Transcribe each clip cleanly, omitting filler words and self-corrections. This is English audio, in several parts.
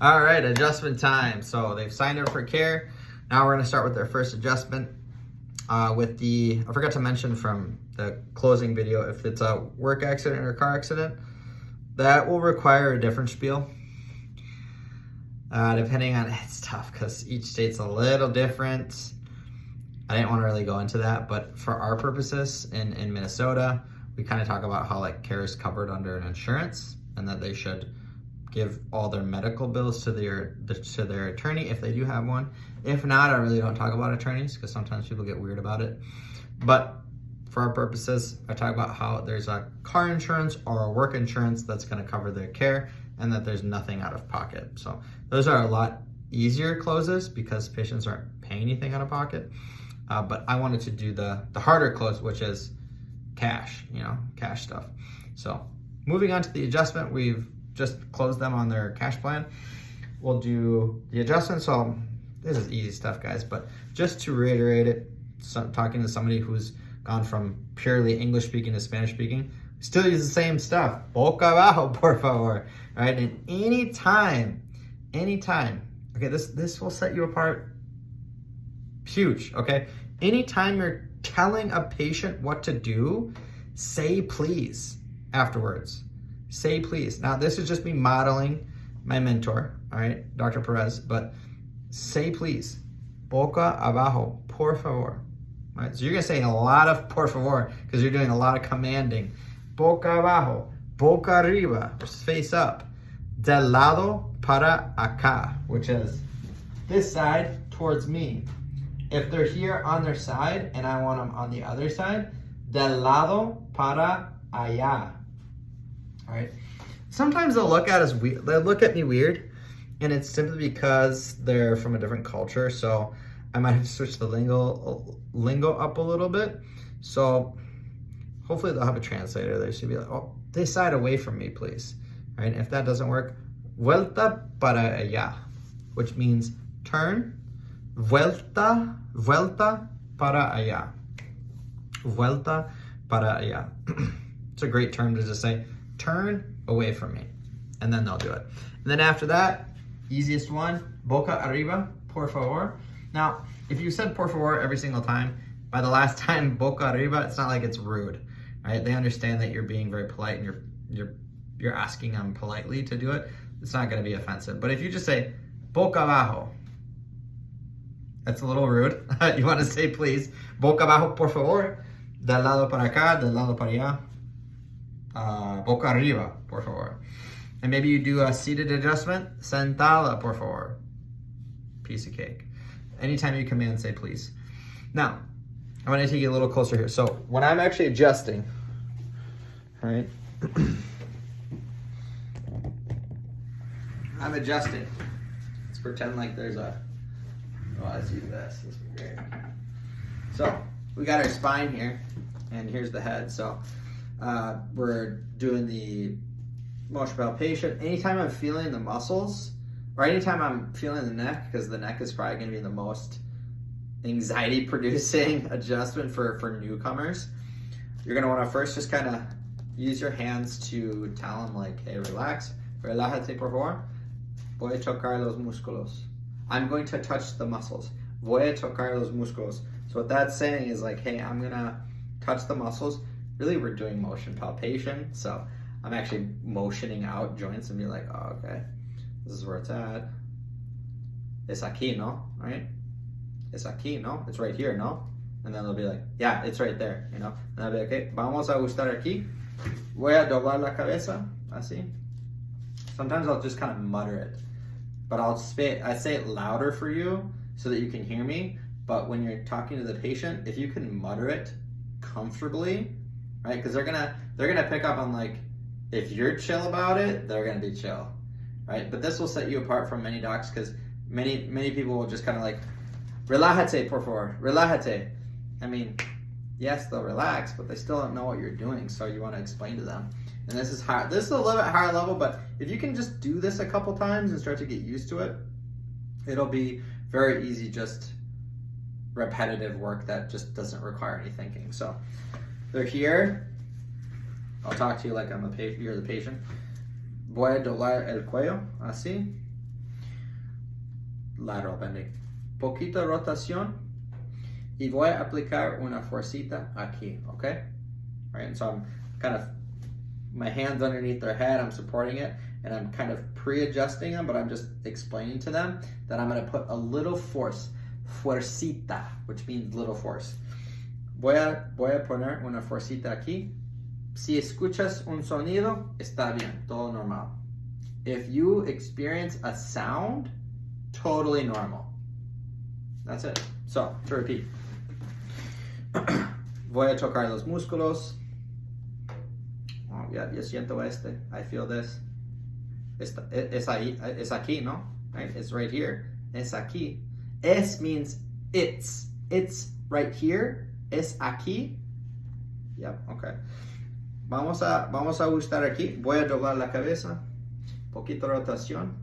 All right, adjustment time. So they've signed up for care. Now we're gonna start with their first adjustment. I forgot to mention from the closing video, if it's a work accident or a car accident, that will require a different spiel. Depending on, it's tough because each state's a little different. I didn't want to really go into that, but for our purposes in Minnesota, we kind of talk about how like care is covered under an insurance and that they should give all their medical bills to their attorney if they do have one. If not, I really don't talk about attorneys because sometimes people get weird about it. But for our purposes, I talk about how there's a car insurance or a work insurance that's going to cover their care and that there's nothing out of pocket. So those are a lot easier closes because patients aren't paying anything out of pocket. But I wanted to do the harder close, which is cash, cash stuff. So moving on to the adjustment, we've just closed them on their cash plan. We'll do the adjustment. So this is easy stuff, guys, but just to reiterate it, talking to somebody who's gone from purely English speaking to Spanish speaking, still use the same stuff. Boca abajo, por favor. Right? And anytime, okay, this will set you apart huge, okay? Anytime you're telling a patient what to do, say please afterwards. Say please. Now, this is just me modeling my mentor, all right, Dr. Perez, but say please. Boca abajo, por favor. All right, so you're gonna say a lot of por favor because you're doing a lot of commanding. Boca abajo, boca arriba, which is face up. Del lado para acá, which is this side towards me. If they're here on their side and I want them on the other side, del lado para allá. All right. Sometimes they'll look at me weird, and it's simply because they're from a different culture. So I might have to switch the lingo up a little bit. So hopefully they'll have a translator. They should be like, oh, this side away from me, please. All right. If that doesn't work, vuelta para allá, which means turn. Vuelta para allá. Vuelta para allá. It's a great term to just say, turn away from me. And then they'll do it. And then after that, easiest one, boca arriba, por favor. Now, if you said por favor every single time, by the last time boca arriba, it's not like it's rude, right? They understand that you're being very polite and you're asking them politely to do it. It's not going to be offensive. But if you just say boca abajo, that's a little rude. You want to say please, boca abajo, por favor, del lado para acá, del lado para allá, boca arriba, por favor. And maybe you do a seated adjustment, sentada, por favor. Piece of cake. Anytime you command, say please. Now, I want to take you a little closer here. So when I'm actually adjusting, right? I'm adjusting. Let's pretend like there's a, oh, let's use this. This would be great. So we got our spine here, and here's the head. So we're doing the motion palpation. Anytime I'm feeling the muscles, or anytime I'm feeling the neck, because the neck is probably going to be the most anxiety-producing adjustment for newcomers, you're going to want to first just kind of use your hands to tell them, like, hey, relax. Relájate, por favor. Voy a tocar los músculos. I'm going to touch the muscles. Voy a tocar los músculos. So what that's saying is like, hey, I'm going to touch the muscles. Really, we're doing motion palpation. So I'm actually motioning out joints and be like, oh, okay, this is where it's at. Es aquí, no? Right? Es aquí, no? It's right here, no? And then they'll be like, yeah, it's right there, And I'll be like, okay, vamos a ajustar aquí. Voy a doblar la cabeza. Así. Sometimes I'll just kind of mutter it. But I say it louder for you so that you can hear me. But when you're talking to the patient, if you can mutter it comfortably, right? Because they're gonna pick up on, like, if you're chill about it, they're gonna be chill, right? But this will set you apart from many docs because many people will just kind of like, relájate, por favor, relájate. I mean, yes, they'll relax, but they still don't know what you're doing, so you want to explain to them. And this is hard. This is a little bit higher level, but if you can just do this a couple times and start to get used to it, it'll be very easy, just repetitive work that just doesn't require any thinking. So they're here. I'll talk to you like you're the patient. Voy a doblar el cuello, así. lateral bending. Poquito rotación. Y voy a aplicar una forcita aquí, okay? All right, and so I'm kind of, my hands underneath their head, I'm supporting it, and I'm kind of pre-adjusting them, but I'm just explaining to them that I'm gonna put a little force, fuercita, which means little force. Voy a poner una forcita aquí. Si escuchas un sonido, está bien, todo normal. If you experience a sound, totally normal. That's it. So, to repeat. Voy a tocar los músculos. Oh, yeah, yo siento este. I feel this. Es aquí, no? Right? It's right here. Es aquí. Es means it's. It's right here. Es aquí. Yep, okay. Vamos a ajustar aquí. Voy a doblar la cabeza. Poquito rotación.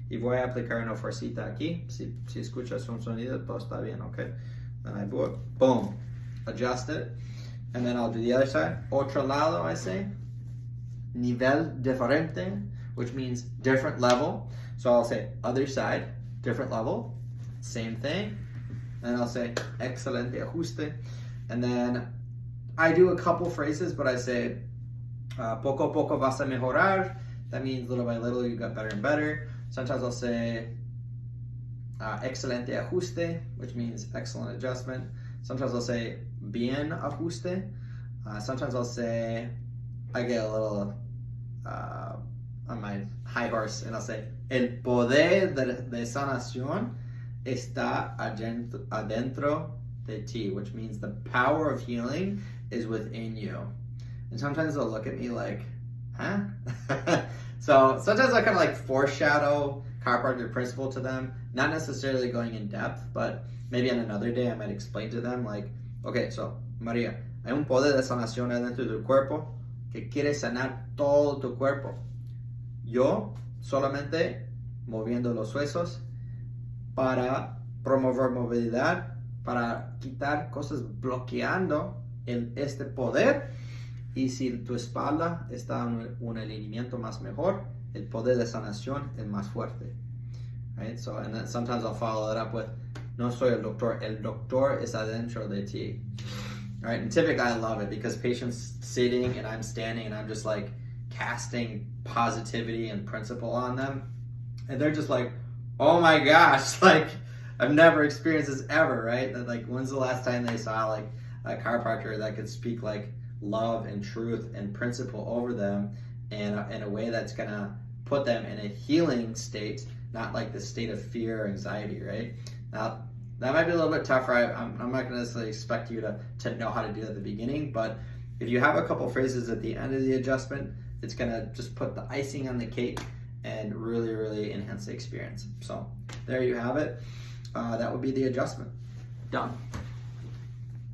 Y voy a aplicar una fuercita aquí. Si escuchas un sonido, todo está bien, okay? Then I do it. Boom. Adjust it. And then I'll do the other side. Otro lado, I say. Nivel diferente, which means different level. So I'll say other side, different level. Same thing. And I'll say excelente ajuste. And then I do a couple phrases, but I say poco a poco vas a mejorar. That means little by little you got better and better. Sometimes I'll say excelente ajuste, which means excellent adjustment. Sometimes I'll say bien ajuste. Sometimes I'll say, I get a little on my high horse, and I'll say el poder de sanación está adentro de ti, which means the power of healing is within you. And sometimes they'll look at me like, huh? So sometimes I kind of like foreshadow chiropractic principle to them, not necessarily going in depth, but maybe on another day I might explain to them like, okay, so María, hay un poder de sanación adentro de tu cuerpo que quiere sanar todo tu cuerpo. Yo solamente moviendo los huesos para promover movilidad, para quitar cosas bloqueando este poder. Y si tu espalda está en un alineamiento más mejor, el poder de sanación es más fuerte. Right? So, and then sometimes I'll follow it up with, no soy el doctor es adentro de ti. All right, and typically I love it because patients sitting and I'm standing and I'm just like casting positivity and principle on them. And they're just like, oh my gosh, like I've never experienced this ever, right? And like, when's the last time they saw like a chiropractor that could speak like love and truth and principle over them and in a way that's gonna put them in a healing state, not like the state of fear or anxiety, right? Now, that might be a little bit tougher. I'm not gonna necessarily expect you to know how to do it at the beginning, but if you have a couple phrases at the end of the adjustment, it's gonna just put the icing on the cake and really, really enhance the experience. So there you have it. That would be the adjustment. Done.